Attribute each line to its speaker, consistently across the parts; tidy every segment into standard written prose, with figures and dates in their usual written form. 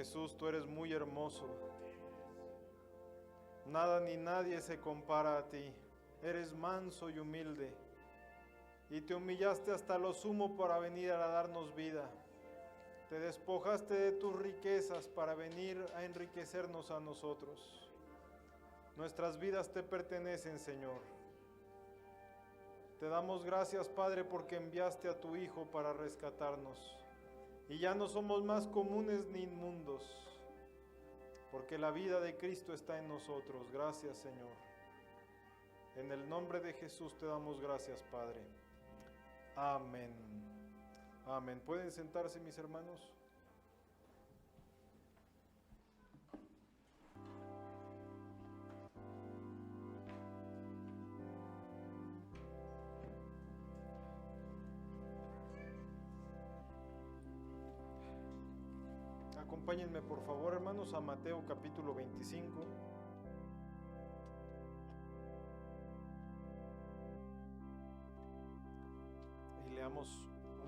Speaker 1: Jesús, tú eres muy hermoso. Nada ni nadie se compara a ti. Eres manso y humilde. Y te humillaste hasta lo sumo para venir a darnos vida. Te despojaste de tus riquezas para venir a enriquecernos a nosotros. Nuestras vidas te pertenecen, Señor. Te damos gracias, Padre, porque enviaste a tu Hijo para rescatarnos. Y ya no somos más comunes ni inmundos, porque la vida de Cristo está en nosotros. Gracias, Señor. En el nombre de Jesús te damos gracias, Padre. Amén. Amén. ¿Pueden sentarse, mis hermanos? Acompáñenme, por favor, hermanos, a Mateo capítulo 25. Y leamos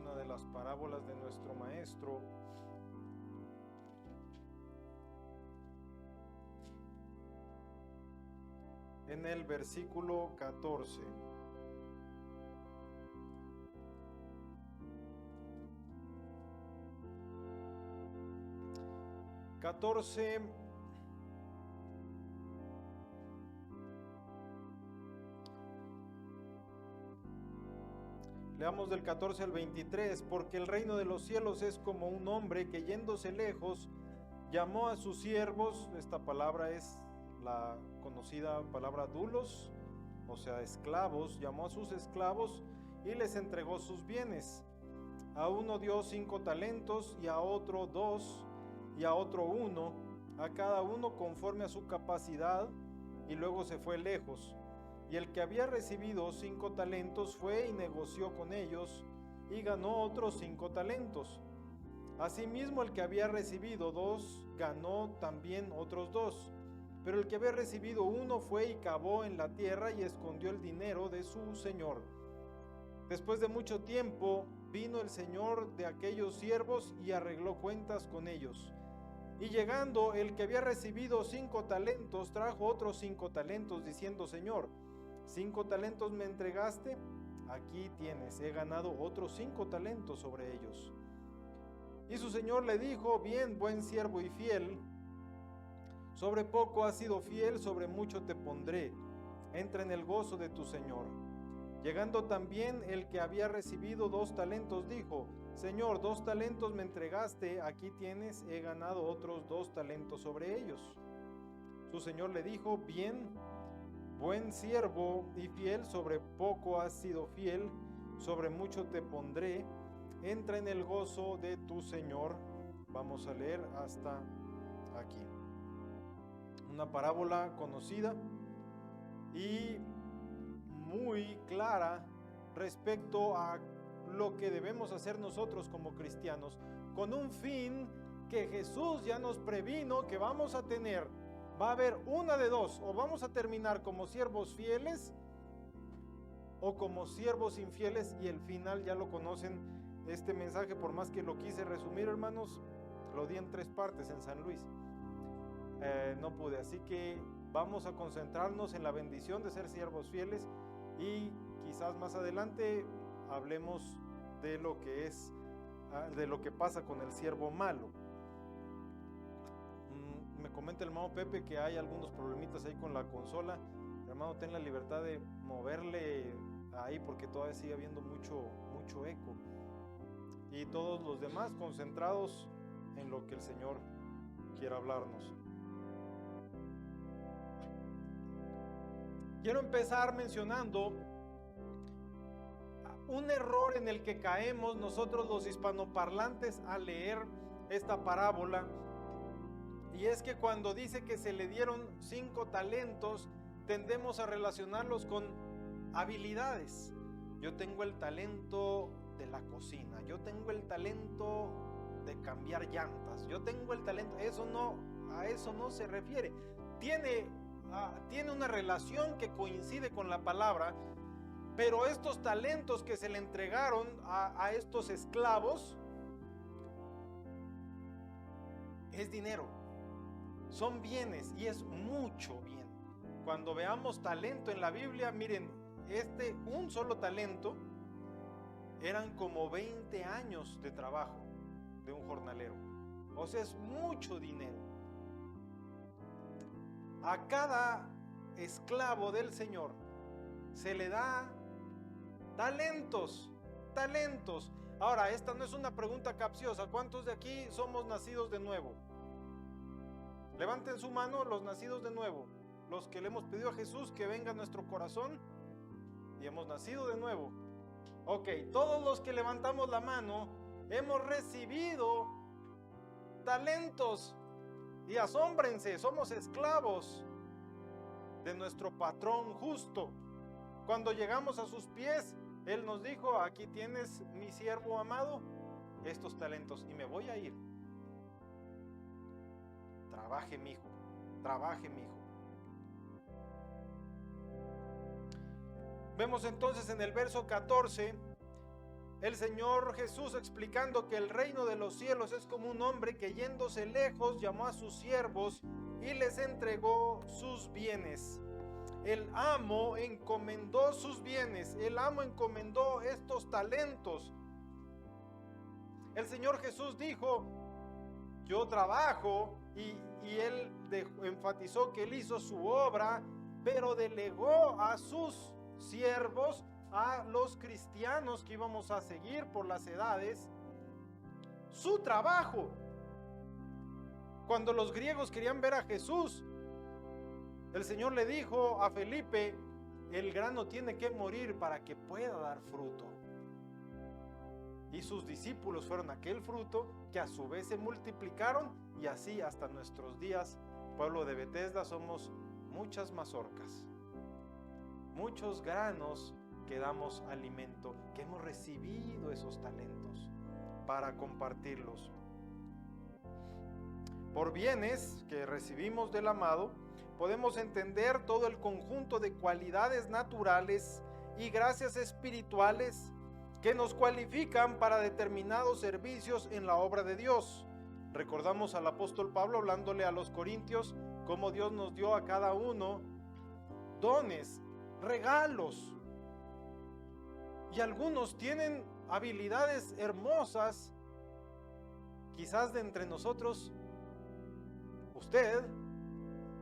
Speaker 1: una de las parábolas de nuestro Maestro. En el versículo 14. Leamos del 14 al 23, porque el reino de los cielos es como un hombre que yéndose lejos llamó a sus siervos. Esta palabra es la conocida palabra dulos, o sea, esclavos. Llamó a sus esclavos y les entregó sus bienes. A uno dio 5 talentos, y a otro 2, y a otro 1, a cada uno conforme a su capacidad, y luego se fue lejos. Y el que había recibido 5 talentos fue y negoció con ellos, y ganó otros 5 talentos. Asimismo, el que había recibido 2 ganó también otros 2. Pero el que había recibido 1 fue y cavó en la tierra y escondió el dinero de su señor. Después de mucho tiempo vino el señor de aquellos siervos y arregló cuentas con ellos. Y llegando el que había recibido 5 talentos, trajo otros 5 talentos, diciendo: Señor, 5 talentos me entregaste, aquí tienes, he ganado otros 5 talentos sobre ellos. Y su señor le dijo: bien, buen siervo y fiel, sobre poco has sido fiel, sobre mucho te pondré, entra en el gozo de tu señor. Llegando también el que había recibido 2 talentos, dijo: Señor, 2 talentos me entregaste, aquí tienes, he ganado otros 2 talentos sobre ellos. Su señor le dijo: bien, buen siervo y fiel, sobre poco has sido fiel, sobre mucho te pondré, entra en el gozo de tu señor. Vamos a leer hasta aquí. Una parábola conocida y muy clara respecto a lo que debemos hacer nosotros como cristianos, con un fin que Jesús ya nos previno que vamos a tener. Va a haber una de dos: o vamos a terminar como siervos fieles o como siervos infieles, y el final ya lo conocen. Este mensaje, por más que lo quise resumir, hermanos, lo di en 3 partes en San Luis. No pude, así que vamos a concentrarnos en la bendición de ser siervos fieles, y quizás más adelante hablemos de lo que es, de lo que pasa con el siervo malo. Me comenta el hermano Pepe que hay algunos problemitas ahí con la consola. Hermano, ten la libertad de moverle ahí, porque todavía sigue habiendo mucho eco. Y todos los demás concentrados en lo que el Señor quiere hablarnos. Quiero empezar mencionando un error en el que caemos nosotros los hispanoparlantes al leer esta parábola. Y es que cuando dice que se le dieron 5 talentos, tendemos a relacionarlos con habilidades. Yo tengo el talento de la cocina, yo tengo el talento de cambiar llantas, yo tengo el talento. A eso no se refiere. Tiene una relación que coincide con la palabra, pero estos talentos que se le entregaron a estos esclavos es dinero, son bienes y es mucho bien. Cuando veamos talento en la Biblia, miren, un solo talento eran como 20 años de trabajo de un jornalero. O sea, es mucho dinero. A cada esclavo del Señor se le da talentos. Ahora, esta no es una pregunta capciosa. ¿Cuántos de aquí somos nacidos de nuevo? Levanten su mano los nacidos de nuevo, los que le hemos pedido a Jesús que venga a nuestro corazón y hemos nacido de nuevo. Ok, todos los que levantamos la mano hemos recibido talentos. Y asómbrense, somos esclavos de nuestro patrón justo. Cuando llegamos a sus pies, Él nos dijo: aquí tienes, mi siervo amado, estos talentos, y me voy a ir. Trabaje, mi hijo, trabaje, mi hijo. Vemos entonces en el verso 14 el Señor Jesús explicando que el reino de los cielos es como un hombre que, yéndose lejos, llamó a sus siervos y les entregó sus bienes. El amo encomendó sus bienes, el amo encomendó estos talentos. El Señor Jesús dijo: yo trabajo, y Él enfatizó que Él hizo su obra, pero delegó a sus siervos, a los cristianos que íbamos a seguir por las edades, su trabajo. Cuando los griegos querían ver a Jesús, el Señor le dijo a Felipe: el grano tiene que morir para que pueda dar fruto. Y sus discípulos fueron aquel fruto que a su vez se multiplicaron, y así hasta nuestros días, pueblo de Bethesda, somos muchas mazorcas, muchos granos que damos alimento, que hemos recibido esos talentos para compartirlos. Por bienes que recibimos del amado, podemos entender todo el conjunto de cualidades naturales y gracias espirituales que nos cualifican para determinados servicios en la obra de Dios. Recordamos al apóstol Pablo hablándole a los corintios cómo Dios nos dio a cada uno dones, regalos. Y algunos tienen habilidades hermosas. Quizás de entre nosotros, usted,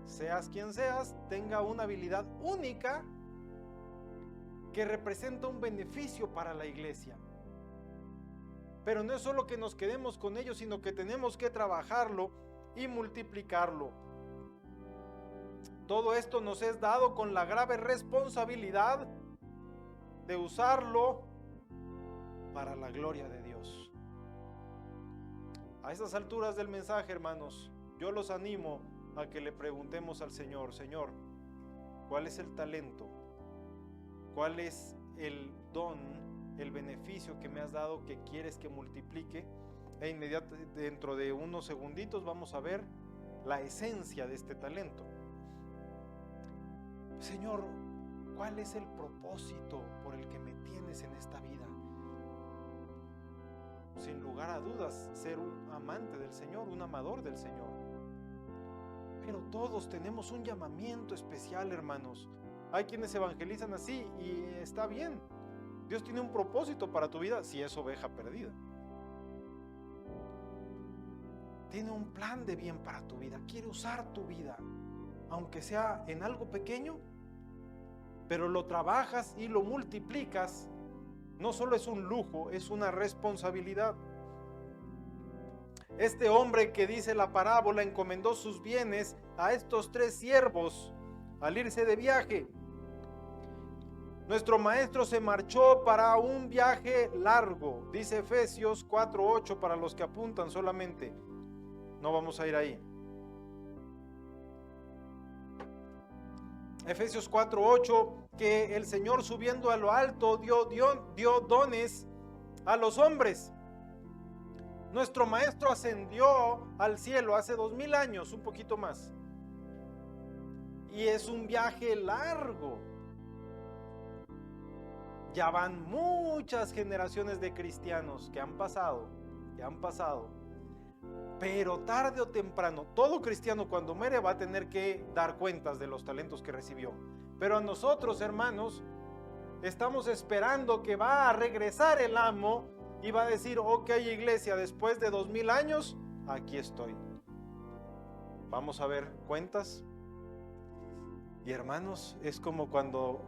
Speaker 1: seas quien seas, tenga una habilidad única que representa un beneficio para la iglesia. Pero no es solo que nos quedemos con ello, sino que tenemos que trabajarlo y multiplicarlo. Todo esto nos es dado con la grave responsabilidad de usarlo para la gloria de Dios. A estas alturas del mensaje, hermanos, yo los animo a que le preguntemos al Señor: Señor, ¿cuál es el talento? ¿Cuál es el don, el beneficio que me has dado que quieres que multiplique? E inmediatamente, dentro de unos segunditos, vamos a ver la esencia de este talento. Señor, ¿cuál es el propósito por el que me tienes en esta vida? Sin lugar a dudas, ser un amante del Señor, un amador del Señor. Pero todos tenemos un llamamiento especial, hermanos. Hay quienes evangelizan así y está bien. Dios tiene un propósito para tu vida si es oveja perdida. Tiene un plan de bien para tu vida. Quiere usar tu vida, aunque sea en algo pequeño, pero lo trabajas y lo multiplicas. No solo es un lujo, es una responsabilidad. Este hombre que dice la parábola encomendó sus bienes a estos 3 siervos al irse de viaje. Nuestro maestro se marchó para un viaje largo, dice Efesios 4:8 para los que apuntan solamente. No vamos a ir ahí. Efesios 4:8, que el Señor subiendo a lo alto dio dones a los hombres. Nuestro maestro ascendió al cielo hace 2000 años, un poquito más. Y es un viaje largo. Ya van muchas generaciones de cristianos que han pasado. Pero tarde o temprano, todo cristiano cuando muere va a tener que dar cuentas de los talentos que recibió. Pero a nosotros, hermanos, estamos esperando que va a regresar el amo y va a decir, ok, iglesia, después de 2000 años, aquí estoy. Vamos a ver cuentas. Y hermanos, es como cuando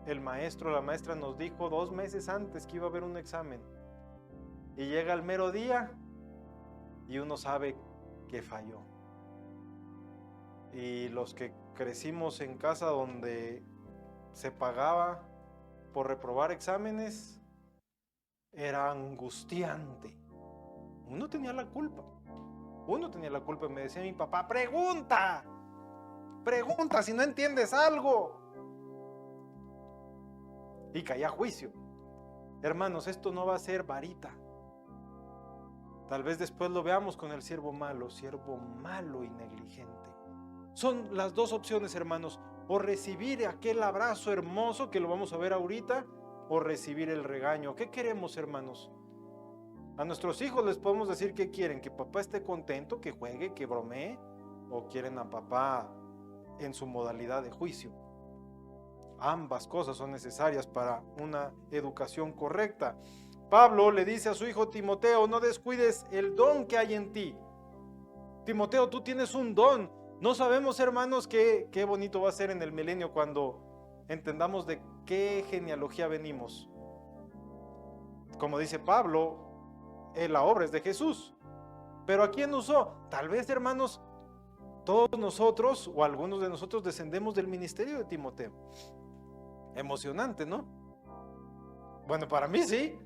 Speaker 1: el maestro o la maestra nos dijo 2 meses antes que iba a haber un examen. Y llega el mero día y uno sabe que falló. Y los que crecimos en casa donde se pagaba por reprobar exámenes, era angustiante. Uno tenía la culpa. Y me decía mi papá, pregunta si no entiendes algo. Y caía a juicio. Hermanos, esto no va a ser varita. Tal vez después lo veamos con el siervo malo y negligente. Son las dos opciones, hermanos, o recibir aquel abrazo hermoso que lo vamos a ver ahorita, o recibir el regaño. ¿Qué queremos, hermanos? A nuestros hijos les podemos decir que quieren, que papá esté contento, que juegue, que bromee, o quieren a papá en su modalidad de juicio. Ambas cosas son necesarias para una educación correcta. Pablo le dice a su hijo Timoteo, no descuides el don que hay en ti. Timoteo, tú tienes un don. No sabemos, hermanos, qué bonito va a ser en el milenio cuando entendamos de qué genealogía venimos. Como dice Pablo, la obra es de Jesús. Pero ¿a quién usó? Tal vez, hermanos, todos nosotros o algunos de nosotros descendemos del ministerio de Timoteo. Emocionante, ¿no? Bueno, para mí sí.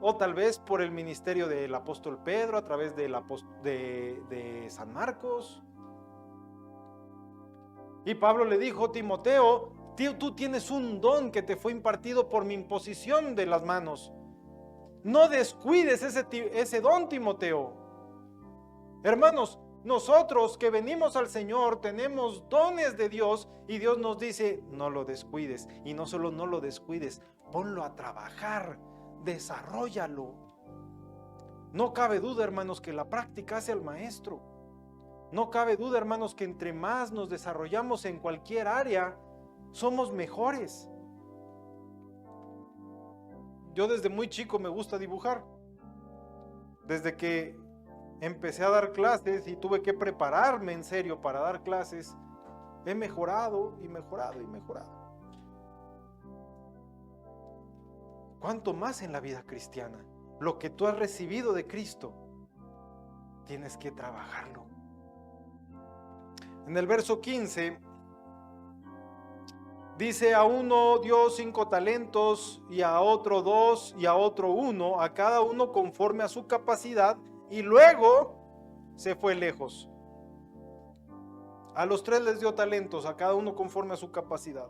Speaker 1: O tal vez por el ministerio del apóstol Pedro a través de San Marcos. Y Pablo le dijo, Timoteo, tú tienes un don que te fue impartido por mi imposición de las manos. No descuides ese don, Timoteo. Hermanos, nosotros que venimos al Señor tenemos dones de Dios y Dios nos dice, no lo descuides. Y no solo no lo descuides, ponlo a trabajar. Desarróllalo. No cabe duda, hermanos, que la práctica hace al maestro. No cabe duda, hermanos, que entre más nos desarrollamos en cualquier área, somos mejores. Yo desde muy chico me gusta dibujar. Desde que empecé a dar clases y tuve que prepararme en serio para dar clases, he mejorado y mejorado y mejorado. ¿Cuánto más en la vida cristiana? Lo que tú has recibido de Cristo, tienes que trabajarlo. En el verso 15, dice, a uno dio 5 talentos, y a otro 2, y a otro 1, a cada uno conforme a su capacidad, y luego se fue lejos. A los 3 les dio talentos, a cada uno conforme a su capacidad.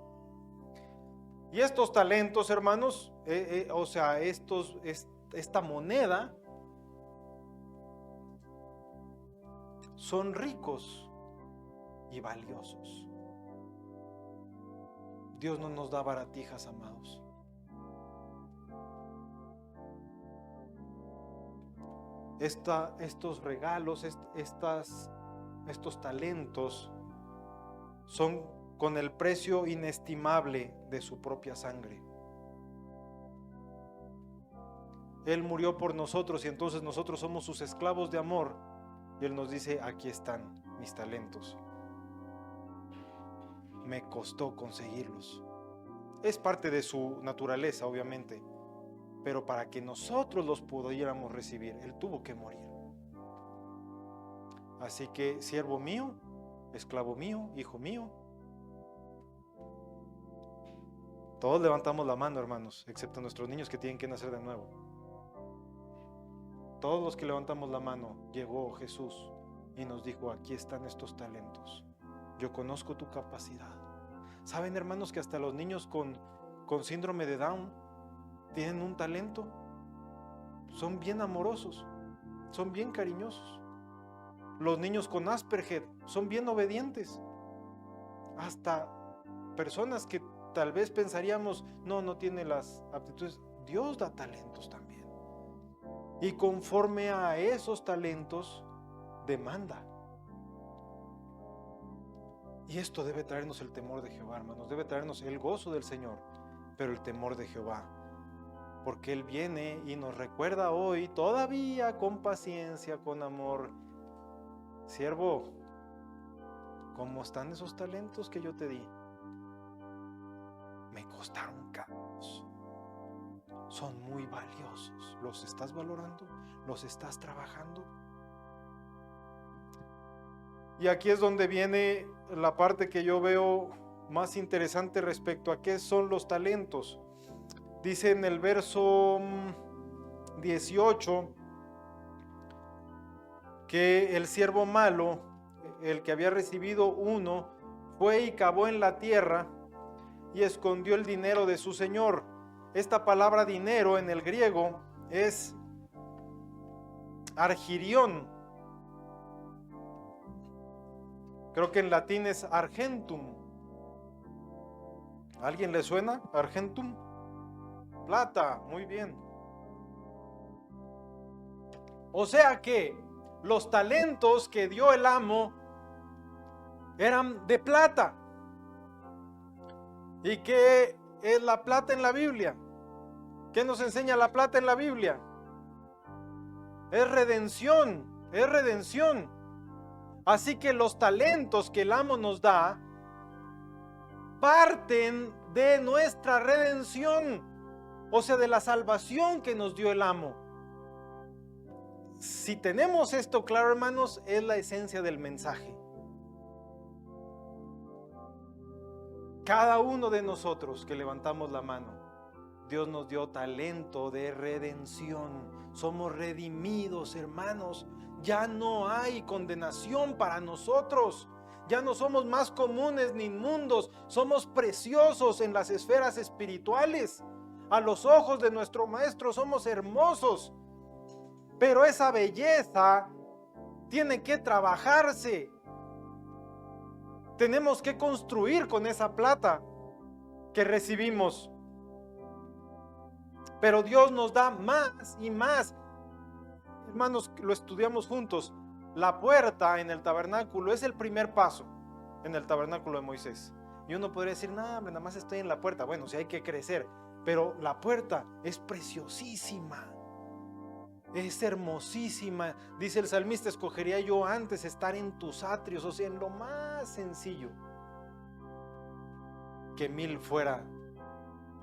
Speaker 1: Y estos talentos, hermanos, esta moneda, son ricos y valiosos. Dios no nos da baratijas, amados. Estos regalos, estos talentos son con el precio inestimable de su propia sangre. Él murió por nosotros y entonces nosotros somos sus esclavos de amor. Y Él nos dice, aquí están mis talentos. Me costó conseguirlos. Es parte de su naturaleza, obviamente. Pero para que nosotros los pudiéramos recibir, Él tuvo que morir. Así que, siervo mío, esclavo mío, hijo mío, todos levantamos la mano, hermanos, excepto nuestros niños que tienen que nacer de nuevo. Todos los que levantamos la mano, llegó Jesús y nos dijo, aquí están estos talentos. Yo conozco tu capacidad. ¿Saben, hermanos, que hasta los niños con síndrome de Down tienen un talento? Son bien amorosos, son bien cariñosos. Los niños con Asperger son bien obedientes. Hasta personas que tal vez pensaríamos, no tiene las aptitudes. Dios da talentos también. y conforme a esos talentos demanda. Y esto debe traernos el temor de Jehová, hermanos, debe traernos el gozo del Señor, pero el temor de Jehová, porque Él viene y nos recuerda hoy, todavía con paciencia, con amor: siervo, ¿cómo están esos talentos que yo te di? Me costaron caros, son muy valiosos. ¿Los estás valorando? ¿Los estás trabajando? Y aquí es donde viene la parte que yo veo más interesante respecto a qué son los talentos. Dice en el verso 18 que el siervo malo, el que había recibido uno, fue y cavó en la tierra y escondió el dinero de su señor. Esta palabra dinero en el griego es argirión. Creo que en latín es argentum. ¿A alguien le suena? Argentum. Plata, muy bien. O sea que los talentos que dio el amo eran de plata. ¿Y qué es la plata en la Biblia? ¿Qué nos enseña la plata en la Biblia? Es redención, es redención. Así que los talentos que el amo nos da parten de nuestra redención, o sea, de la salvación que nos dio el amo. Si tenemos esto claro, hermanos, es la esencia del mensaje. Cada uno de nosotros que levantamos la mano, Dios nos dio talento de redención. Somos redimidos, hermanos. Ya no hay condenación para nosotros. Ya no somos más comunes ni inmundos. Somos preciosos en las esferas espirituales. A los ojos de nuestro Maestro somos hermosos. Pero esa belleza tiene que trabajarse. Tenemos que construir con esa plata que recibimos. Pero Dios nos da más y más. Hermanos, lo estudiamos juntos. La puerta en el tabernáculo es el primer paso en el tabernáculo de Moisés. Y uno podría decir, no, nada más estoy en la puerta. Bueno, sí hay que crecer. Pero la puerta es preciosísima. Es hermosísima. Dice el salmista: escogería yo antes estar en tus atrios, o sea, en lo más sencillo, que 1000 fuera,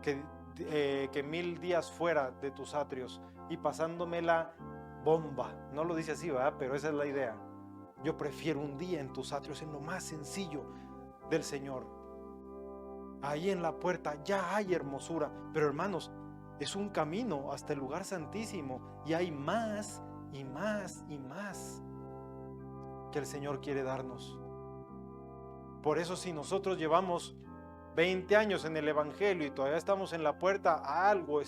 Speaker 1: que 1000 días fuera de tus atrios y pasándome la bomba. No lo dice así, ¿verdad? Pero esa es la idea. Yo prefiero un día en tus atrios, en lo más sencillo del Señor. Ahí en la puerta ya hay hermosura, pero hermanos, es un camino hasta el lugar santísimo y hay más y más y más que el Señor quiere darnos. Por eso, si nosotros llevamos 20 años en el Evangelio y todavía estamos en la puerta, algo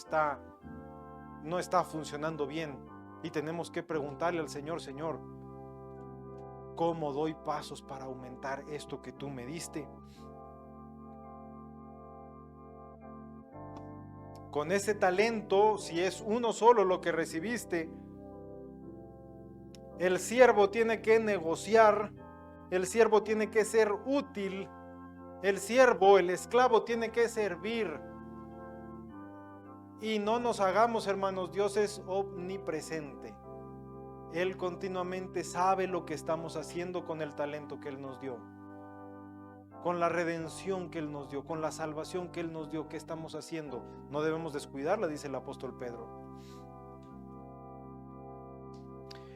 Speaker 1: no está funcionando bien y tenemos que preguntarle al Señor: Señor, ¿cómo doy pasos para aumentar esto que tú me diste? Con ese talento, si es uno solo lo que recibiste, el siervo tiene que negociar, el siervo tiene que ser útil, el esclavo tiene que servir. Y no nos hagamos, hermanos, Dios es omnipresente. Él continuamente sabe lo que estamos haciendo con el talento que Él nos dio, con la redención que Él nos dio, con la salvación que Él nos dio. ¿Qué estamos haciendo? No debemos descuidarla, dice el apóstol Pedro.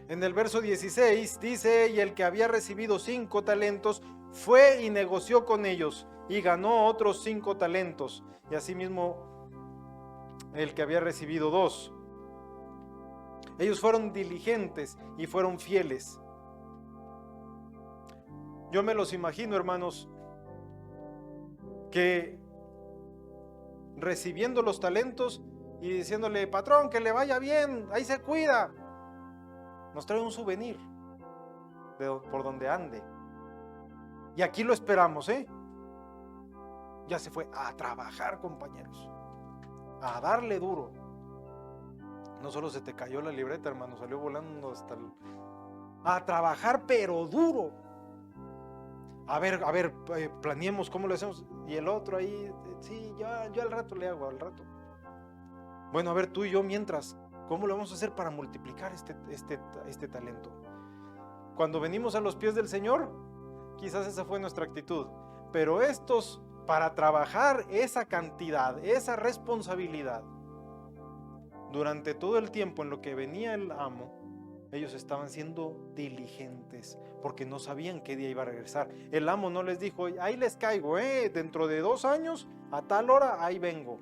Speaker 1: En el verso 16 dice: y el que había recibido 5 talentos fue y negoció con ellos y ganó otros 5 talentos. Y asimismo el que había recibido 2. Ellos fueron diligentes y fueron fieles. Yo me los imagino, hermanos, que recibiendo los talentos y diciéndole: patrón, que le vaya bien, ahí se cuida, nos trae un souvenir por donde ande. Y aquí lo esperamos, ya se fue a trabajar, compañeros, a darle duro. No solo se te cayó la libreta, hermano, salió volando hasta a trabajar, pero duro. A ver, planeemos cómo lo hacemos. Y el otro ahí, sí, yo al rato le hago, al rato. Bueno, a ver, tú y yo mientras, ¿cómo lo vamos a hacer para multiplicar este talento? Cuando venimos a los pies del Señor, quizás esa fue nuestra actitud. Pero estos, para trabajar esa cantidad, esa responsabilidad, durante todo el tiempo en lo que venía el amo, ellos estaban siendo diligentes porque no sabían qué día iba a regresar. El amo no les dijo, ahí les caigo, dentro de 2 años, a tal hora, ahí vengo.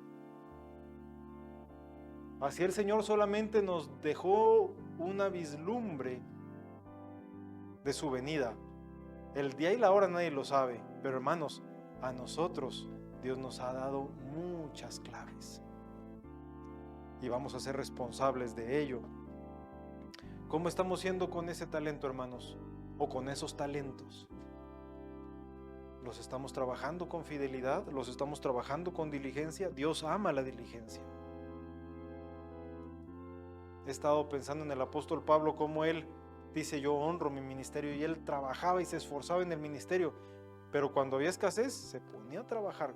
Speaker 1: Así el Señor solamente nos dejó una vislumbre de su venida. El día y la hora nadie lo sabe, pero hermanos, a nosotros Dios nos ha dado muchas claves y vamos a ser responsables de ello. ¿Cómo estamos siendo con ese talento, hermanos? ¿O con esos talentos? ¿Los estamos trabajando con fidelidad? ¿Los estamos trabajando con diligencia? Dios ama la diligencia. He estado pensando en el apóstol Pablo, como él dice, yo honro mi ministerio, y él trabajaba y se esforzaba en el ministerio, pero cuando había escasez se ponía a trabajar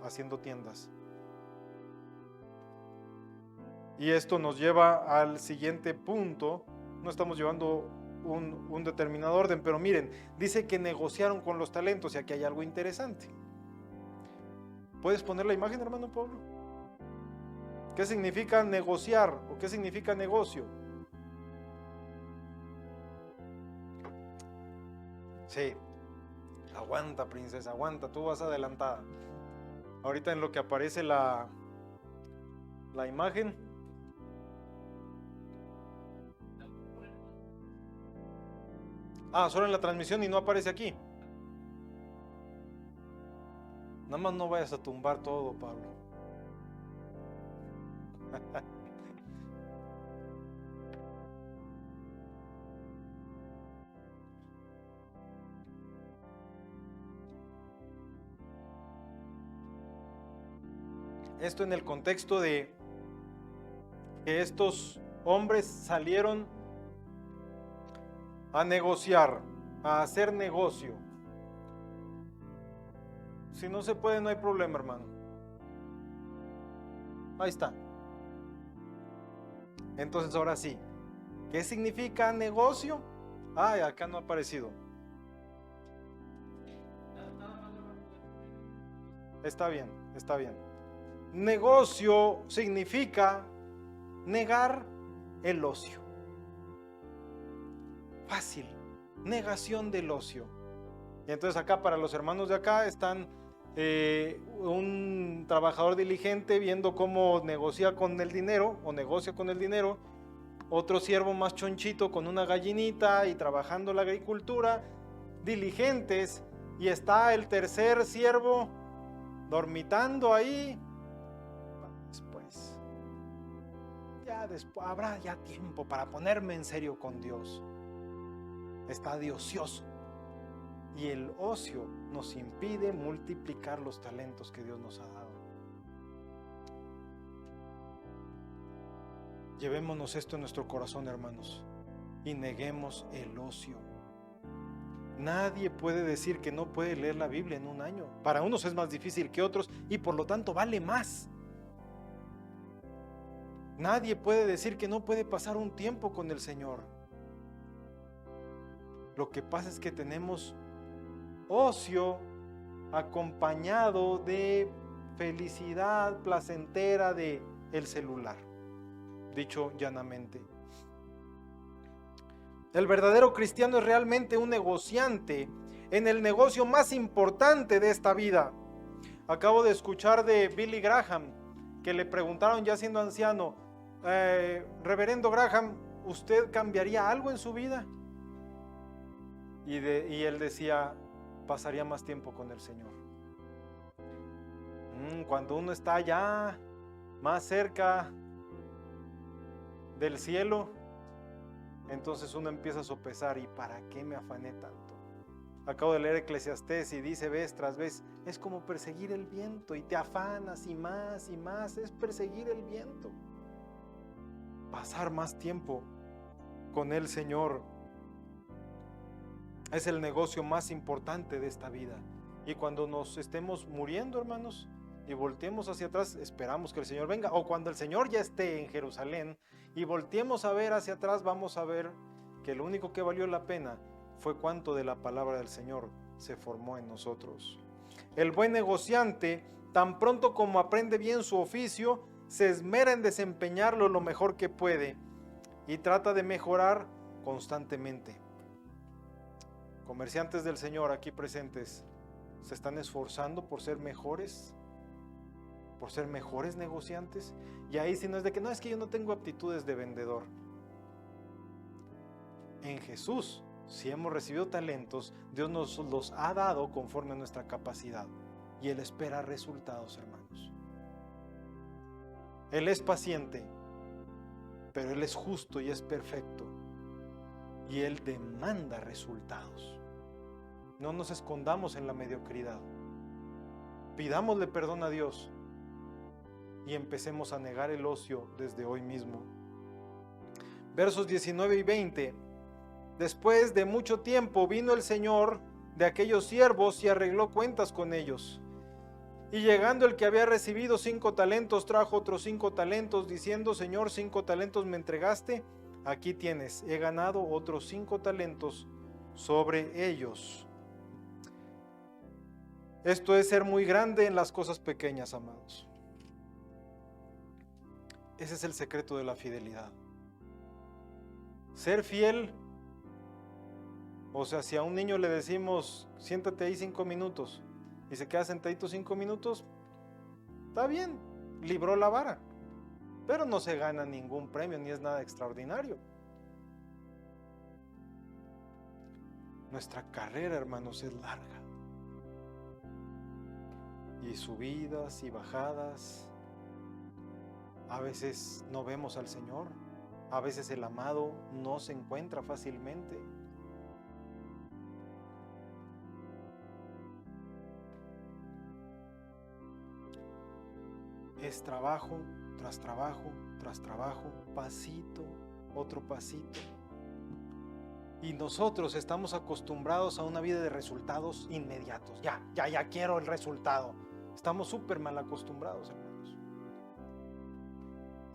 Speaker 1: haciendo tiendas. Y esto nos lleva al siguiente punto. No estamos llevando un determinado orden, pero miren, dice que negociaron con los talentos, y aquí hay algo interesante. ¿Puedes poner la imagen, hermano Pablo? ¿Qué significa negociar o qué significa negocio? Sí, aguanta, princesa, aguanta, tú vas adelantada. Ahorita en lo que aparece la imagen. Solo en la transmisión y no aparece aquí. Nada más no vayas a tumbar todo, Pablo. Esto en el contexto de que estos hombres salieron a negociar, a hacer negocio. Si no se puede, no hay problema, hermano. Ahí está. Entonces ahora sí, ¿qué significa negocio? Acá no ha aparecido. Está bien, está bien. Negocio significa negar el ocio. Fácil, negación del ocio. Y entonces acá para los hermanos de acá están un trabajador diligente viendo cómo negocia con el dinero o negocia con el dinero, otro siervo más chonchito con una gallinita y trabajando la agricultura, diligentes, y está el tercer siervo dormitando ahí. Después habrá ya tiempo para ponerme en serio con Dios. Está de ocioso. Y el ocio nos impide multiplicar los talentos que Dios nos ha dado. Llevémonos esto en nuestro corazón, hermanos, y neguemos el ocio. Nadie puede decir que no puede leer la Biblia en un año. Para unos es más difícil que otros y por lo tanto vale más. Nadie puede decir que no puede pasar un tiempo con el Señor. Lo que pasa es que tenemos ocio acompañado de felicidad placentera de el celular, dicho llanamente. El verdadero cristiano es realmente un negociante en el negocio más importante de esta vida. Acabo de escuchar de Billy Graham, que le preguntaron ya siendo anciano, reverendo Graham, ¿usted cambiaría algo en su vida? Y él decía, pasaría más tiempo con el Señor. Cuando uno está ya más cerca del cielo, entonces uno empieza a sopesar, ¿y para qué me afané tanto? Acabo de leer Eclesiastés y dice vez tras vez, es como perseguir el viento y te afanas y más, es perseguir el viento. pasar más tiempo con el Señor. Es el negocio más importante de esta vida. Y cuando nos estemos muriendo, hermanos, y volteemos hacia atrás, esperamos que el Señor venga. O cuando el Señor ya esté en Jerusalén y volteemos a ver hacia atrás, vamos a ver que lo único que valió la pena fue cuánto de la palabra del Señor se formó en nosotros. El buen negociante, tan pronto como aprende bien su oficio, se esmera en desempeñarlo lo mejor que puede y trata de mejorar constantemente. Comerciantes del Señor aquí presentes, ¿se están esforzando por ser mejores? ¿Por ser mejores negociantes? Y ahí si no es de que no, es que yo no tengo aptitudes de vendedor. En Jesús, si hemos recibido talentos, Dios nos los ha dado conforme a nuestra capacidad. Y Él espera resultados, hermanos. Él es paciente, pero Él es justo y es perfecto. Y Él demanda resultados. No nos escondamos en la mediocridad. Pidámosle perdón a Dios y empecemos a negar el ocio desde hoy mismo. Versos 19 y 20. Después de mucho tiempo vino el Señor de aquellos siervos y arregló cuentas con ellos. Y llegando el que había recibido 5 talentos, trajo otros 5 talentos, diciendo: Señor, 5 talentos me entregaste, aquí tienes, he ganado otros 5 talentos sobre ellos. Esto es ser muy grande en las cosas pequeñas, amados. Ese es el secreto de la fidelidad. Ser fiel, o sea, si a un niño le decimos, siéntate ahí 5 minutos, y se queda sentadito 5 minutos, está bien, libró la vara, pero no se gana ningún premio, ni es nada extraordinario. Nuestra carrera, hermanos, es larga. Y subidas y bajadas. A veces no vemos al Señor, a veces el amado no se encuentra fácilmente. Es trabajo tras trabajo, tras trabajo, pasito, otro pasito. Y nosotros estamos acostumbrados a una vida de resultados inmediatos. Ya quiero el resultado. Estamos súper mal acostumbrados, hermanos.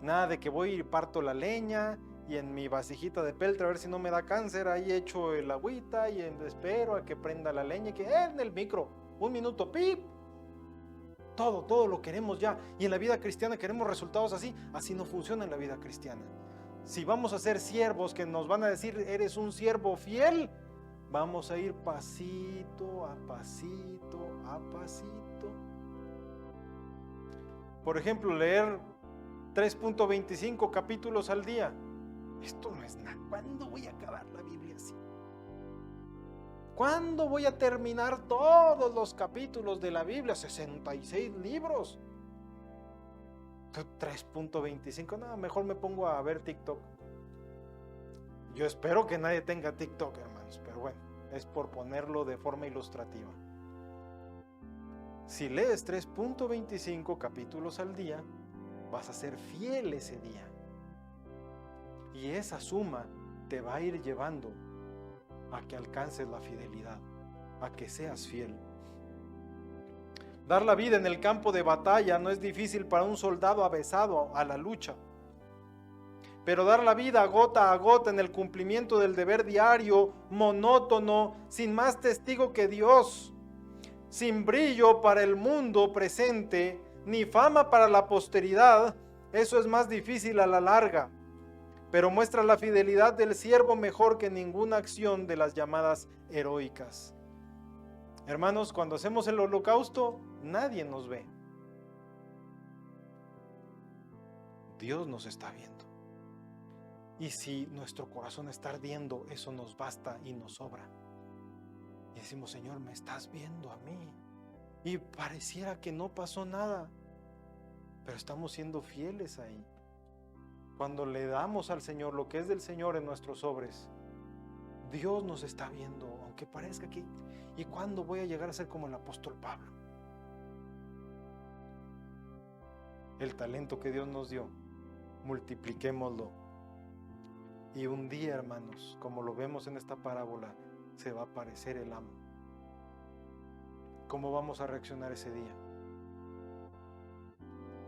Speaker 1: Nada de que voy y parto la leña y en mi vasijita de peltre a ver si no me da cáncer, ahí echo el agüita y espero a que prenda la leña y que en el micro, 1 minuto, pip. Todo lo queremos ya. Y en la vida cristiana queremos resultados así. Así no funciona en la vida cristiana. Si vamos a ser siervos que nos van a decir, eres un siervo fiel, vamos a ir pasito a pasito a pasito. Por ejemplo, leer 3.25 capítulos al día. Esto no es nada. ¿Cuándo voy a acabar la Biblia así? ¿Cuándo voy a terminar todos los capítulos de la Biblia? 66 libros. 3.25, no, mejor me pongo a ver TikTok. Yo espero que nadie tenga TikTok, hermanos, pero bueno, es por ponerlo de forma ilustrativa. Si lees 3.25 capítulos al día, vas a ser fiel ese día. Y esa suma te va a ir llevando a que alcances la fidelidad, a que seas fiel. Dar la vida en el campo de batalla no es difícil para un soldado avezado a la lucha. Pero dar la vida gota a gota en el cumplimiento del deber diario, monótono, sin más testigo que Dios, sin brillo para el mundo presente, ni fama para la posteridad, eso es más difícil a la larga. Pero muestra la fidelidad del siervo mejor que ninguna acción de las llamadas heroicas. Hermanos, cuando hacemos el holocausto, nadie nos ve. Dios nos está viendo. Y si nuestro corazón está ardiendo, eso nos basta y nos sobra. Y decimos, Señor, me estás viendo a mí. Y pareciera que no pasó nada, pero estamos siendo fieles ahí. Cuando le damos al Señor lo que es del Señor en nuestros sobres, Dios nos está viendo, aunque parezca que... ¿Y cuándo voy a llegar a ser como el apóstol Pablo? El talento que Dios nos dio, multipliquémoslo Y un día, hermanos, como lo vemos en esta parábola, se va a aparecer el amo. ¿Cómo vamos a reaccionar ese día?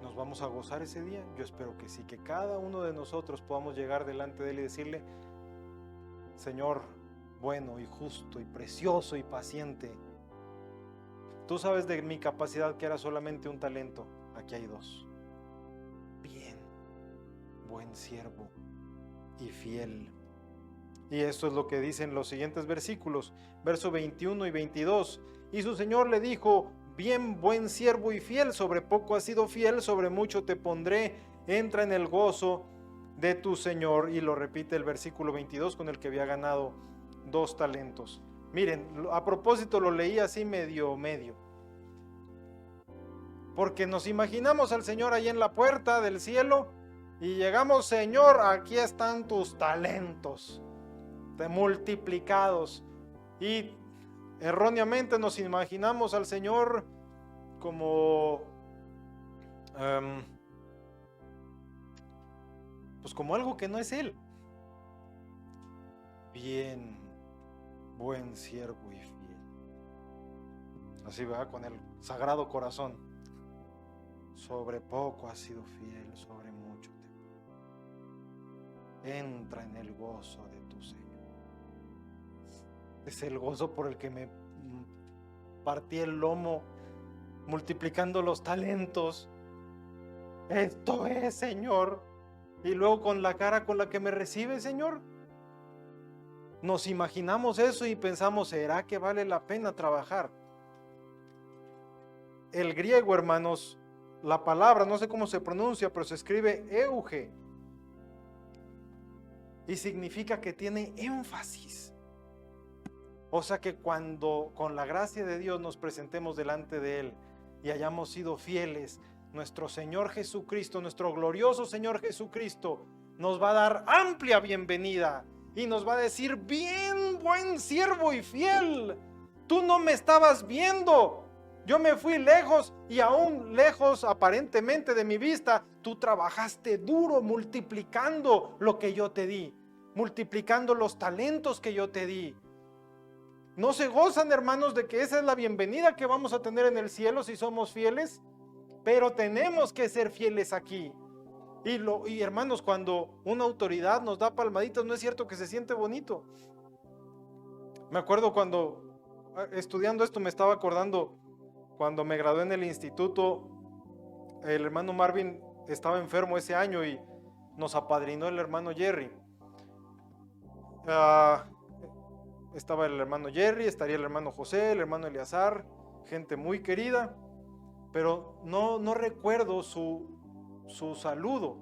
Speaker 1: ¿Nos vamos a gozar ese día? Yo espero que sí, que cada uno de nosotros podamos llegar delante de Él y decirle: Señor, bueno y justo y precioso y paciente, tú sabes de mi capacidad que era solamente un talento, aquí hay 2. Bien, buen siervo y fiel. Y esto es lo que dicen los siguientes versículos, verso 21 y 22. Y su Señor le dijo: bien, buen siervo y fiel, sobre poco has sido fiel, sobre mucho te pondré, entra en el gozo de tu Señor. Y lo repite el versículo 22 con el que había ganado 2 talentos. Miren, a propósito lo leí así medio, porque nos imaginamos al Señor ahí en la puerta del cielo y llegamos: Señor, aquí están tus talentos multiplicados. Y erróneamente nos imaginamos al Señor como pues como algo que no es Él. Bien, buen siervo y fiel. Así va, con el sagrado corazón. Sobre poco has sido fiel, sobre mucho te... Entra en el gozo de tu Señor. Es el gozo por el que me partí el lomo multiplicando los talentos. Esto es, Señor. Y luego con la cara con la que me recibe, Señor, nos imaginamos eso y pensamos: ¿será que vale la pena trabajar? El griego, hermanos, la palabra, no sé cómo se pronuncia, pero se escribe euge. Y significa que tiene énfasis. O sea que cuando con la gracia de Dios nos presentemos delante de Él y hayamos sido fieles, nuestro Señor Jesucristo, nuestro glorioso Señor Jesucristo, nos va a dar amplia bienvenida y nos va a decir: bien, buen siervo y fiel, tú no me estabas viendo, yo me fui lejos y aún lejos aparentemente de mi vista, tú trabajaste duro multiplicando lo que yo te di, multiplicando los talentos que yo te di. ¿No se gozan, hermanos, de que esa es la bienvenida que vamos a tener en el cielo si somos fieles? Pero tenemos que ser fieles aquí. Y hermanos, cuando una autoridad nos da palmaditas, ¿no es cierto que se siente bonito? Me acuerdo cuando, estudiando esto, me estaba acordando cuando me gradué en el instituto, el hermano Marvin estaba enfermo ese año y nos apadrinó el hermano Jerry. Estaba el hermano Jerry, estaría el hermano José, el hermano Eleazar, gente muy querida, pero no recuerdo su saludo.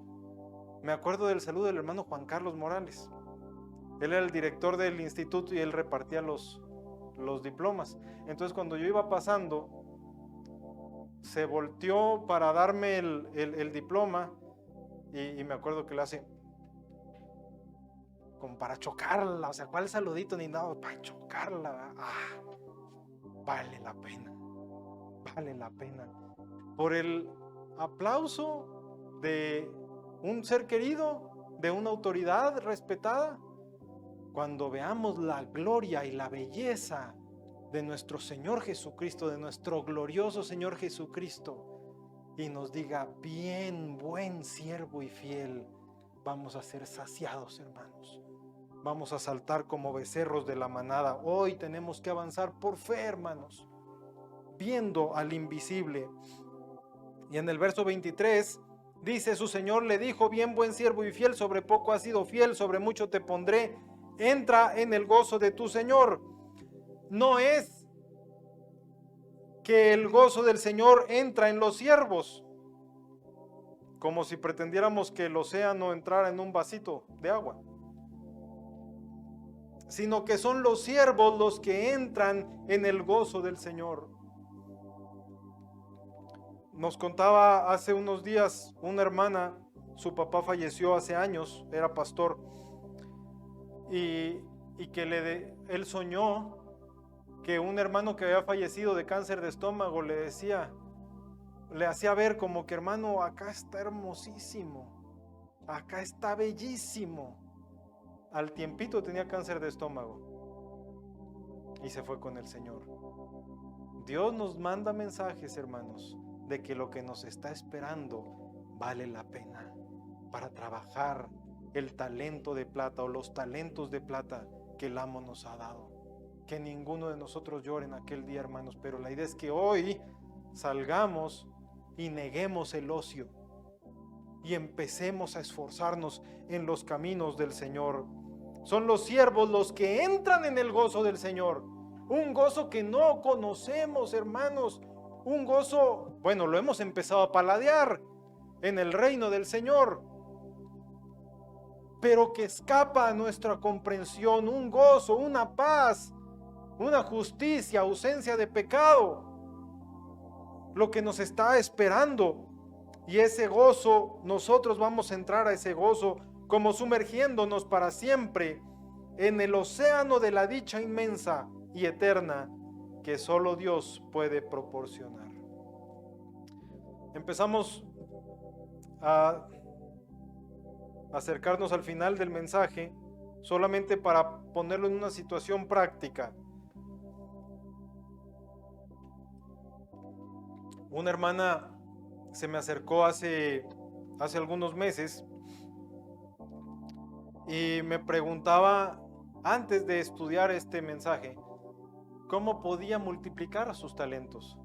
Speaker 1: Me acuerdo del saludo del hermano Juan Carlos Morales. Él era el director del instituto y él repartía los diplomas. Entonces cuando yo iba pasando, se volteó para darme el diploma y me acuerdo que le hace como para chocarla, o sea, ¿cuál saludito ni nada? Para chocarla. Vale la pena. Por el aplauso de un ser querido, de una autoridad respetada. Cuando veamos la gloria y la belleza de nuestro Señor Jesucristo, de nuestro glorioso Señor Jesucristo, y nos diga: bien, buen siervo y fiel, vamos a ser saciados, hermanos. Vamos a saltar como becerros de la manada. Hoy tenemos que avanzar por fe, hermanos, viendo al invisible. Y en el verso 23 dice: su Señor le dijo: bien, buen siervo y fiel, sobre poco has sido fiel, sobre mucho te pondré, entra en el gozo de tu Señor. No es que el gozo del Señor entra en los siervos, como si pretendiéramos que el océano entrara en un vasito de agua, sino que son los siervos los que entran en el gozo del Señor. Nos contaba hace unos días una hermana, su papá falleció hace años, era pastor, y que él soñó que un hermano que había fallecido de cáncer de estómago le hacía ver como que: hermano, acá está hermosísimo, acá está bellísimo, al tiempito tenía cáncer de estómago y se fue con el Señor. Dios nos manda mensajes, hermanos, de que lo que nos está esperando vale la pena para trabajar el talento de plata o los talentos de plata que el amo nos ha dado. Que ninguno de nosotros llore en aquel día, hermanos, pero la idea es que hoy salgamos y neguemos el ocio y empecemos a esforzarnos en los caminos del Señor. Son los siervos los que entran en el gozo del Señor, un gozo que no conocemos, hermanos, un gozo, bueno, lo hemos empezado a paladear en el reino del Señor, pero que escapa a nuestra comprensión, un gozo, una paz, una justicia, ausencia de pecado, lo que nos está esperando. Y ese gozo, nosotros vamos a entrar a ese gozo como sumergiéndonos para siempre en el océano de la dicha inmensa y eterna que solo Dios puede proporcionar. Empezamos a acercarnos al final del mensaje solamente para ponerlo en una situación práctica. Una hermana se me acercó hace algunos meses y me preguntaba, antes de estudiar este mensaje, cómo podía multiplicar sus talentos.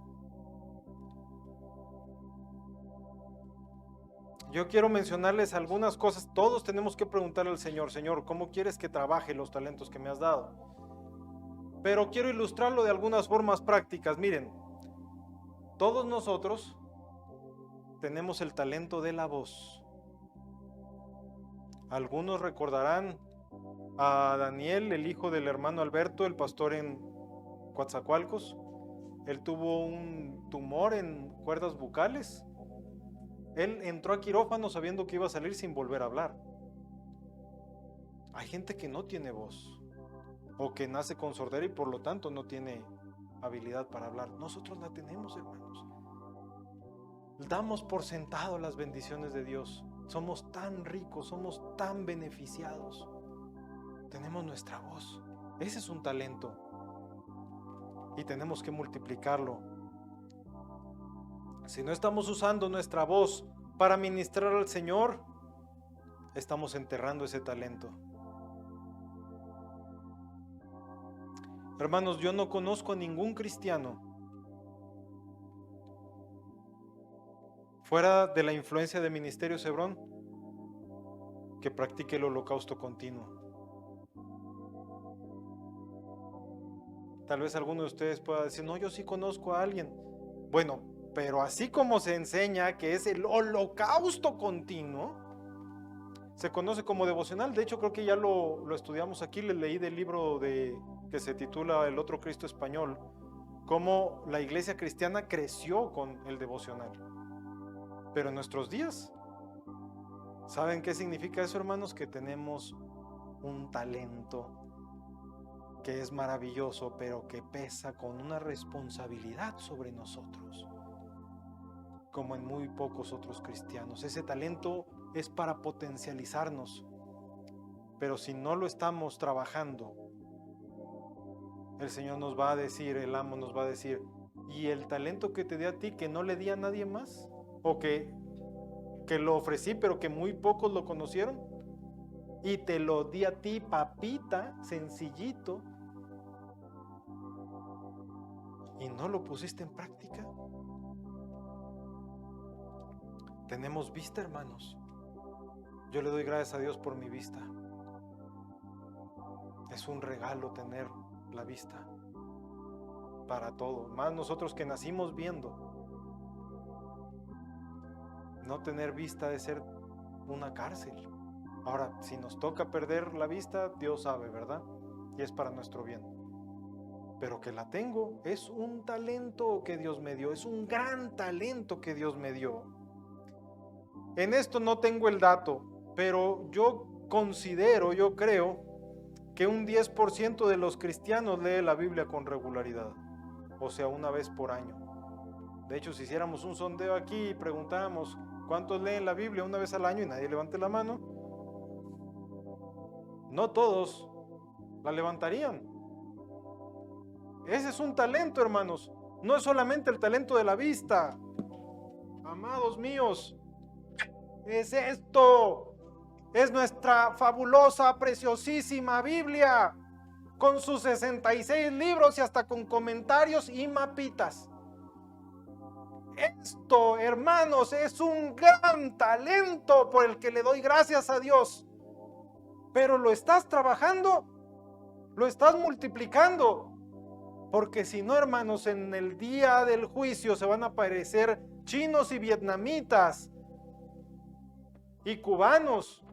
Speaker 1: Yo quiero mencionarles algunas cosas. Todos tenemos que preguntarle al Señor, Señor, ¿cómo quieres que trabaje los talentos que me has dado? Pero quiero ilustrarlo de algunas formas prácticas. Miren, todos nosotros tenemos el talento de la voz. Algunos recordarán a Daniel, el hijo del hermano Alberto, el pastor en Coatzacoalcos. Él tuvo un tumor en cuerdas bucales. Él entró a quirófano sabiendo que iba a salir sin volver a hablar. Hay gente que no tiene voz o que nace con sordera y por lo tanto no tiene habilidad para hablar. Nosotros la tenemos, hermanos. Damos por sentado las bendiciones de Dios. Somos tan ricos, somos tan beneficiados. Tenemos nuestra voz. Ese es un talento y tenemos que multiplicarlo. Si no estamos usando nuestra voz para ministrar al Señor, estamos enterrando ese talento. Hermanos, yo no conozco a ningún cristiano fuera de la influencia de Ministerio Cebrón que practique el holocausto continuo. Tal vez alguno de ustedes pueda decir, no, yo sí conozco a alguien. Bueno, pero así como se enseña que es el holocausto continuo, se conoce como devocional. De hecho, creo que ya lo estudiamos aquí. Le leí del libro que se titula El otro Cristo español, cómo la iglesia cristiana creció con el devocional. Pero en nuestros días, ¿saben qué significa eso, hermanos? Que tenemos un talento que es maravilloso, pero que pesa con una responsabilidad sobre nosotros, como en muy pocos otros cristianos. Ese talento es para potencializarnos, pero si no lo estamos trabajando, el Señor nos va a decir, el amo nos va a decir, ¿y el talento que te di a ti que no le di a nadie más? ¿O que lo ofrecí pero que muy pocos lo conocieron? Y te lo di a ti, papita, sencillito, y no lo pusiste en práctica. Tenemos vista, hermanos. Yo le doy gracias a Dios por mi vista. Es un regalo tener la vista para todo, más nosotros que nacimos viendo. No tener vista de ser una cárcel. Ahora, si nos toca perder la vista, Dios sabe, ¿verdad? Y es para nuestro bien. Pero que la tengo, es un talento que Dios me dio, es un gran talento que Dios me dio. En esto no tengo el dato, pero yo creo que un 10% de los cristianos lee la Biblia con regularidad, o sea, una vez por año. De hecho, si hiciéramos un sondeo aquí y preguntáramos ¿cuántos leen la Biblia una vez al año? Y nadie levante la mano. no todos la levantarían. Ese es un talento, hermanos. No es solamente el talento de la vista. Amados míos, es esto. Es nuestra fabulosa, preciosísima Biblia, con sus 66 libros y hasta con comentarios y mapitas. Esto, hermanos, es un gran talento por el que le doy gracias a Dios. Pero lo estás trabajando, lo estás multiplicando. Porque si no, hermanos, en el día del juicio se van a aparecer chinos y vietnamitas, y cubanos,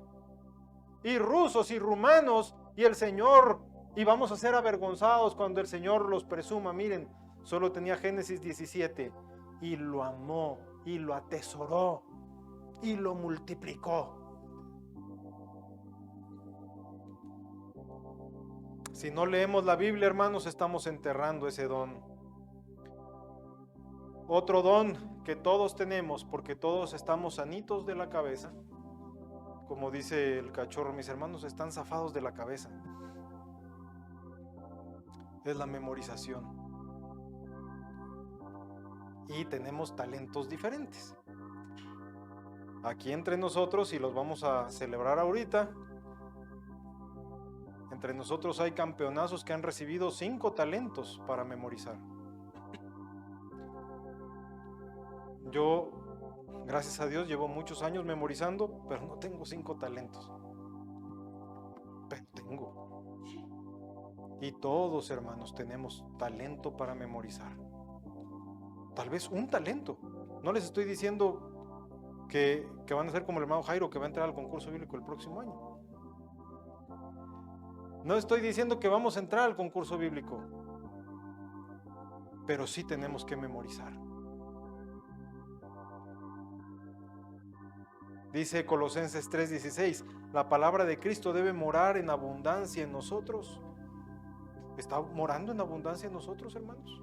Speaker 1: y rusos y rumanos, y el Señor, y vamos a ser avergonzados cuando el Señor los presuma. Miren, solo tenía Génesis 17, y lo amó, y lo atesoró, y lo multiplicó. Si no leemos la Biblia, hermanos, estamos enterrando ese don. Otro don que todos tenemos, porque todos estamos sanitos de la cabeza, como dice el cachorro, mis hermanos están zafados de la cabeza, es la memorización. Y tenemos talentos diferentes. Aquí entre nosotros, y los vamos a celebrar ahorita, entre nosotros hay campeonazos que han recibido 5 talentos para memorizar. Yo, gracias a Dios, llevo muchos años memorizando, pero no tengo 5 talentos. Pero tengo. Y todos, hermanos, tenemos talento para memorizar. Tal vez un talento. No les estoy diciendo que van a ser como el hermano Jairo, que va a entrar al concurso bíblico el próximo año. No estoy diciendo que vamos a entrar al concurso bíblico, pero sí tenemos que memorizar. Dice Colosenses 3:16, la palabra de Cristo debe morar en abundancia en nosotros. ¿Está morando en abundancia en nosotros, hermanos?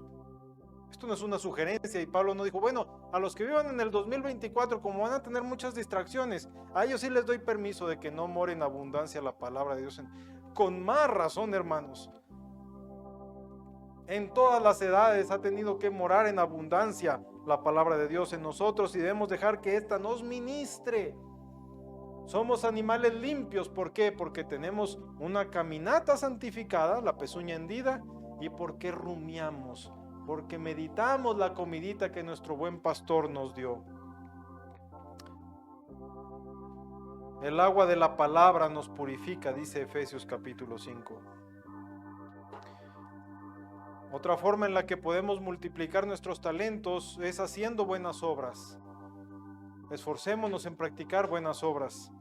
Speaker 1: Esto no es una sugerencia, y Pablo no dijo, bueno, a los que vivan en el 2024, como van a tener muchas distracciones, a ellos sí les doy permiso de que no more en abundancia la palabra de Dios. Con más razón, hermanos, en todas las edades ha tenido que morar en abundancia la palabra de Dios en nosotros, y debemos dejar que ésta nos ministre. Somos animales limpios, ¿por qué? Porque tenemos una caminata santificada, la pezuña hendida, y porque rumiamos, porque meditamos la comidita que nuestro buen pastor nos dio. El agua de la palabra nos purifica, dice Efesios capítulo 5. Otra forma en la que podemos multiplicar nuestros talentos es haciendo buenas obras. Esforcémonos en practicar buenas obras.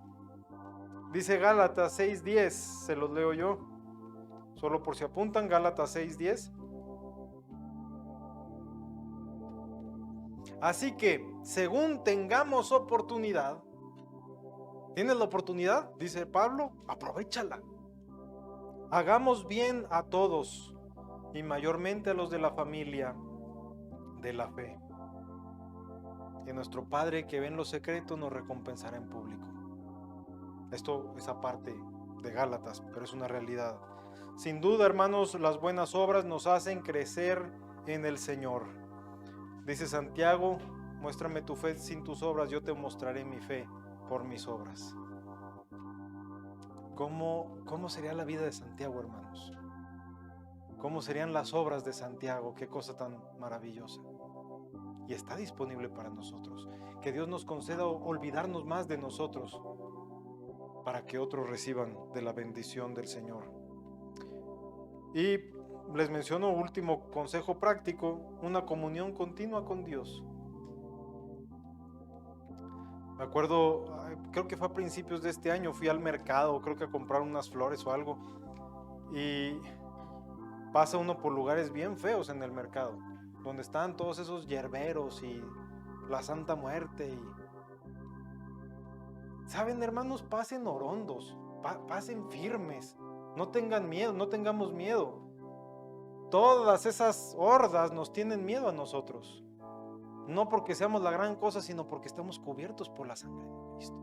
Speaker 1: Dice Gálatas 6:10, se los leo yo, solo por si apuntan, Gálatas 6:10. Así que, según tengamos oportunidad, ¿tienes la oportunidad? Dice Pablo, aprovéchala. Hagamos bien a todos, y mayormente a los de la familia de la fe. Y nuestro Padre que ve en lo secreto nos recompensará en público. Esto es aparte de Gálatas, pero es una realidad. Sin duda, hermanos, las buenas obras nos hacen crecer en el Señor. Dice Santiago, muéstrame tu fe sin tus obras, yo te mostraré mi fe por mis obras. ¿Cómo sería la vida de Santiago, hermanos? ¿Cómo serían las obras de Santiago? Qué cosa tan maravillosa. Y está disponible para nosotros. Que Dios nos conceda olvidarnos más de nosotros para que otros reciban de la bendición del Señor. Y les menciono último consejo práctico, una comunión continua con Dios. Me acuerdo, creo que fue a principios de este año, fui al mercado, creo que a comprar unas flores o algo, y pasa uno por lugares bien feos en el mercado, donde están todos esos yerberos y la Santa Muerte. Y ¿saben, hermanos? Pasen orondos, pasen firmes, no tengan miedo, no tengamos miedo. Todas esas hordas nos tienen miedo a nosotros, no porque seamos la gran cosa, sino porque estamos cubiertos por la sangre de Cristo.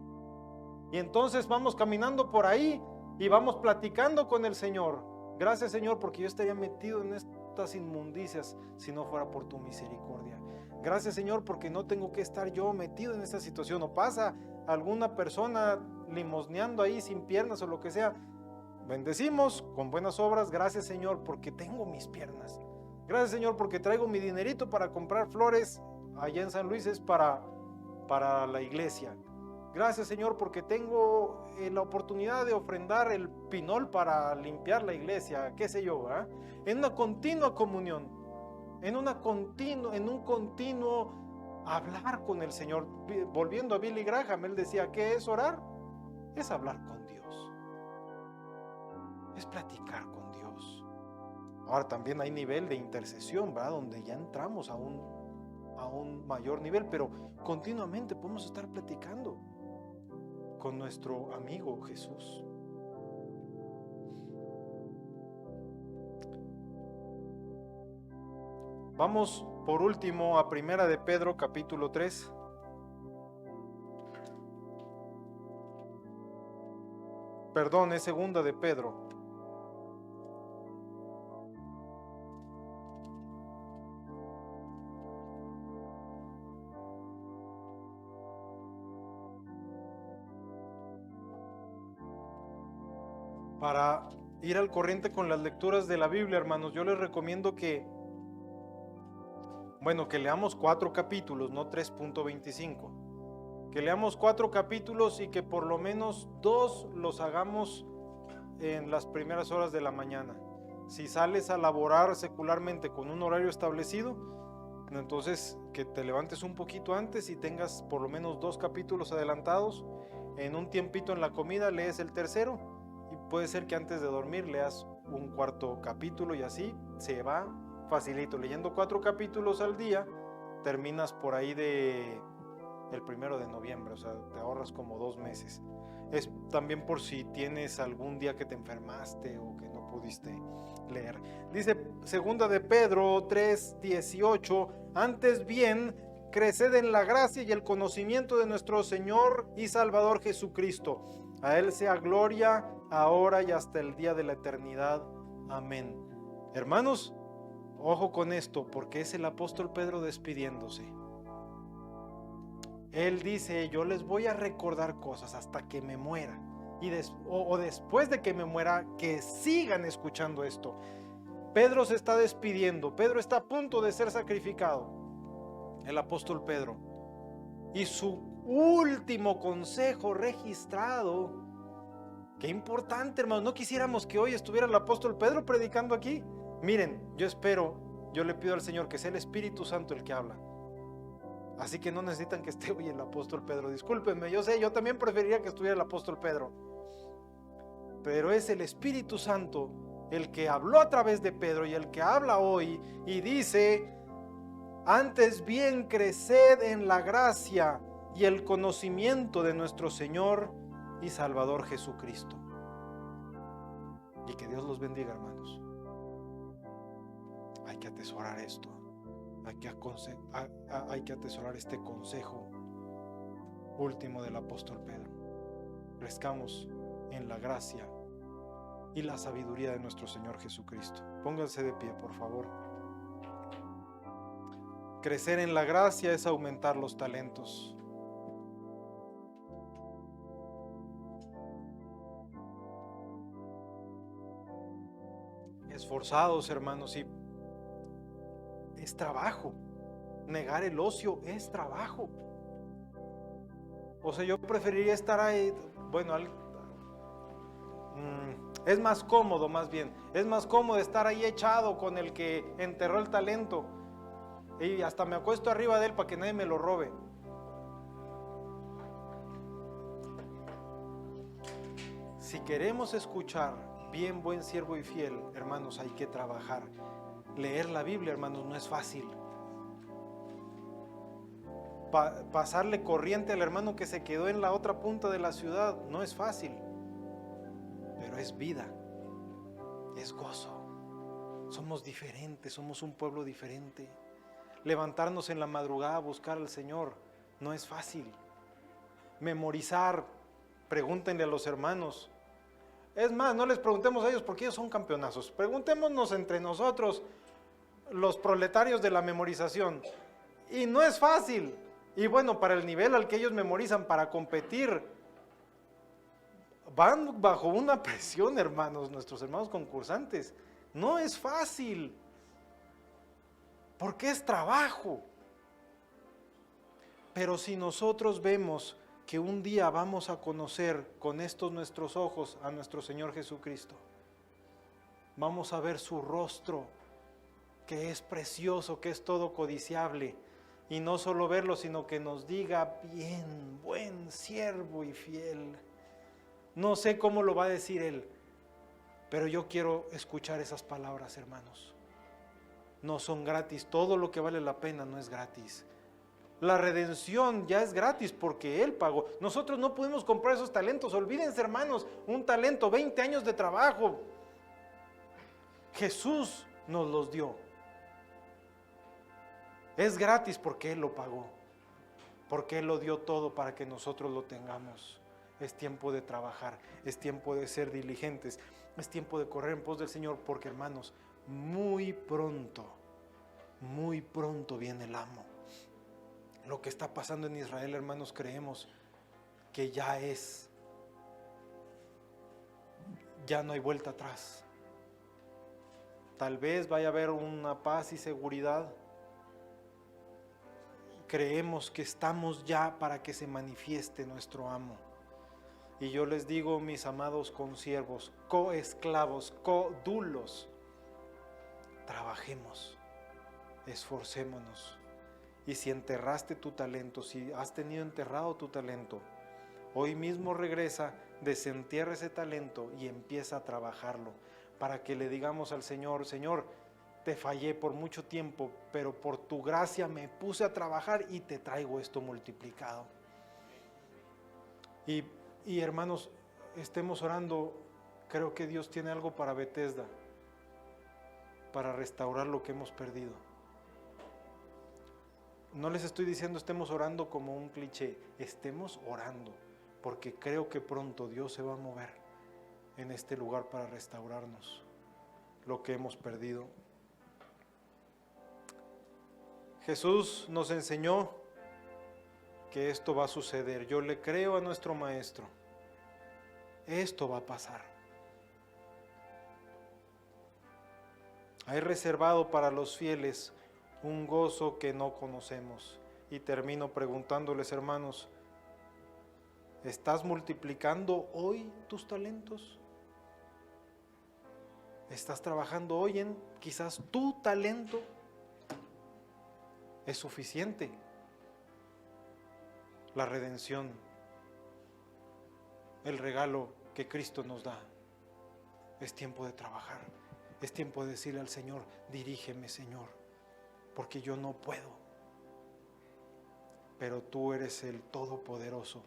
Speaker 1: Y entonces vamos caminando por ahí y vamos platicando con el Señor. Gracias, Señor, porque yo estaría metido en estas inmundicias si no fuera por tu misericordia. Gracias, Señor, porque no tengo que estar yo metido en esta situación. O pasa alguna persona limosneando ahí sin piernas o lo que sea. Bendecimos con buenas obras. Gracias, Señor, porque tengo mis piernas. Gracias, Señor, porque traigo mi dinerito para comprar flores allá en San Luis, es para la iglesia. Gracias, Señor, porque tengo la oportunidad de ofrendar el pinol para limpiar la iglesia, qué sé yo, ¿eh? En una continua comunión, en un continuo hablar con el Señor. Volviendo a Billy Graham, él decía, ¿qué es orar? Es hablar con Dios, es platicar con Dios. Ahora también hay nivel de intercesión, ¿verdad? Donde ya entramos a un mayor nivel, pero continuamente podemos estar platicando con nuestro amigo Jesús. Vamos por último a Primera de Pedro capítulo 3. Perdón, es Segunda de Pedro. Para ir al corriente con las lecturas de la Biblia, hermanos, yo les recomiendo que leamos 4 capítulos, no 3.25. Que leamos 4 capítulos y que por lo menos 2 los hagamos en las primeras horas de la mañana. Si sales a laborar secularmente con un horario establecido, entonces que te levantes un poquito antes y tengas por lo menos 2 capítulos adelantados. En un tiempito en la comida lees el tercero. Y puede ser que antes de dormir leas un 4.º capítulo y así se va facilito. Leyendo 4 capítulos al día, terminas por ahí el 1 de noviembre, o sea, te ahorras como 2 meses. Es también por si tienes algún día que te enfermaste o que no pudiste leer. Dice Segunda de Pedro 3:18, antes bien, creced en la gracia y el conocimiento de nuestro Señor y Salvador Jesucristo. A Él sea gloria, ahora y hasta el día de la eternidad. Amén. Hermanos, ojo con esto, porque es el apóstol Pedro despidiéndose. Él dice, yo les voy a recordar cosas hasta que me muera. O después de que me muera, que sigan escuchando esto. Pedro se está despidiendo. Pedro está a punto de ser sacrificado. El apóstol Pedro. Y su último consejo registrado. Qué importante, hermanos. ¿No quisiéramos que hoy estuviera el apóstol Pedro predicando aquí? Miren, yo le pido al Señor que sea el Espíritu Santo el que habla. Así que no necesitan que esté hoy el apóstol Pedro. Discúlpenme, yo sé, yo también preferiría que estuviera el apóstol Pedro. Pero es el Espíritu Santo el que habló a través de Pedro y el que habla hoy y dice, antes bien creced en la gracia y el conocimiento de nuestro Señor y Salvador Jesucristo. Y que Dios los bendiga, hermanos. Hay que atesorar esto. Hay que atesorar este consejo último del apóstol Pedro. Crezcamos en la gracia y la sabiduría de nuestro Señor Jesucristo. Pónganse de pie, por favor. Crecer en la gracia es aumentar los talentos. Esforzados, hermanos, y es trabajo. Negar el ocio es trabajo. O sea, yo preferiría estar ahí, es más cómodo, más bien. Es más cómodo estar ahí echado con el que enterró el talento. Y hasta me acuesto arriba de él para que nadie me lo robe. Si queremos escuchar, bien, buen siervo y fiel, hermanos, hay que trabajar. Leer la Biblia, hermanos, no es fácil. Pasarle corriente al hermano que se quedó en la otra punta de la ciudad no es fácil, pero es vida, es gozo. Somos diferentes, somos un pueblo diferente. Levantarnos en la madrugada a buscar al Señor no es fácil. Memorizar, pregúntenle a los hermanos. Es más, no les preguntemos a ellos porque ellos son campeonazos. Preguntémonos entre nosotros, los proletarios de la memorización. Y no es fácil. Y bueno, para el nivel al que ellos memorizan para competir, van bajo una presión, hermanos, nuestros hermanos concursantes. No es fácil. Porque es trabajo. Pero si nosotros vemos que un día vamos a conocer con estos nuestros ojos a nuestro Señor Jesucristo, vamos a ver su rostro, que es precioso, que es todo codiciable, y no solo verlo, sino que nos diga, bien, buen siervo y fiel. No sé cómo lo va a decir Él, pero yo quiero escuchar esas palabras, hermanos. No son gratis, todo lo que vale la pena no es gratis. La redención ya es gratis porque Él pagó. Nosotros no pudimos comprar esos talentos. Olvídense, hermanos, un talento, 20 años de trabajo. Jesús nos los dio. Es gratis porque Él lo pagó. Porque Él lo dio todo para que nosotros lo tengamos. Es tiempo de trabajar, es tiempo de ser diligentes, es tiempo de correr en pos del Señor, porque, hermanos, muy pronto viene el amo. Lo que está pasando en Israel, hermanos, creemos que ya no hay vuelta atrás. Tal vez vaya a haber una paz y seguridad. Creemos que estamos ya para que se manifieste nuestro amo. Y yo les digo, mis amados consiervos, coesclavos, codulos, trabajemos, esforcémonos. Y si enterraste tu talento, si has tenido enterrado tu talento, hoy mismo regresa, desentierra ese talento y empieza a trabajarlo, para que le digamos al Señor, Señor, te fallé por mucho tiempo, pero por tu gracia me puse a trabajar y te traigo esto multiplicado. Y hermanos, estemos orando, creo que Dios tiene algo para Bethesda, para restaurar lo que hemos perdido. No les estoy diciendo estemos orando como un cliché, estemos orando, porque creo que pronto Dios se va a mover en este lugar para restaurarnos lo que hemos perdido. Jesús nos enseñó que esto va a suceder. Yo le creo a nuestro Maestro. Esto va a pasar. Hay reservado para los fieles un gozo que no conocemos. Y termino preguntándoles, hermanos, ¿estás multiplicando hoy tus talentos? ¿Estás trabajando hoy en quizás tu talento? ¿Es suficiente? La redención, el regalo que Cristo nos da. Es tiempo de trabajar. Es tiempo de decirle al Señor, dirígeme, Señor, porque yo no puedo. Pero tú eres el Todopoderoso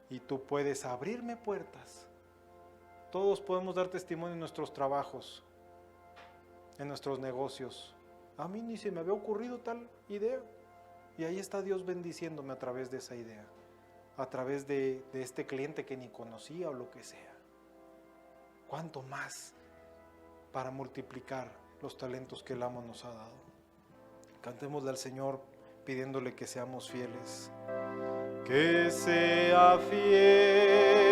Speaker 1: y tú puedes abrirme puertas. Todos podemos dar testimonio en nuestros trabajos, en nuestros negocios. A mí ni se me había ocurrido tal idea. Y ahí está Dios bendiciéndome a través de esa idea, a través de este cliente que ni conocía o lo que sea. ¿Cuánto más para multiplicar los talentos que el amo nos ha dado? Cantémosle al Señor pidiéndole que seamos fieles. Que sea fiel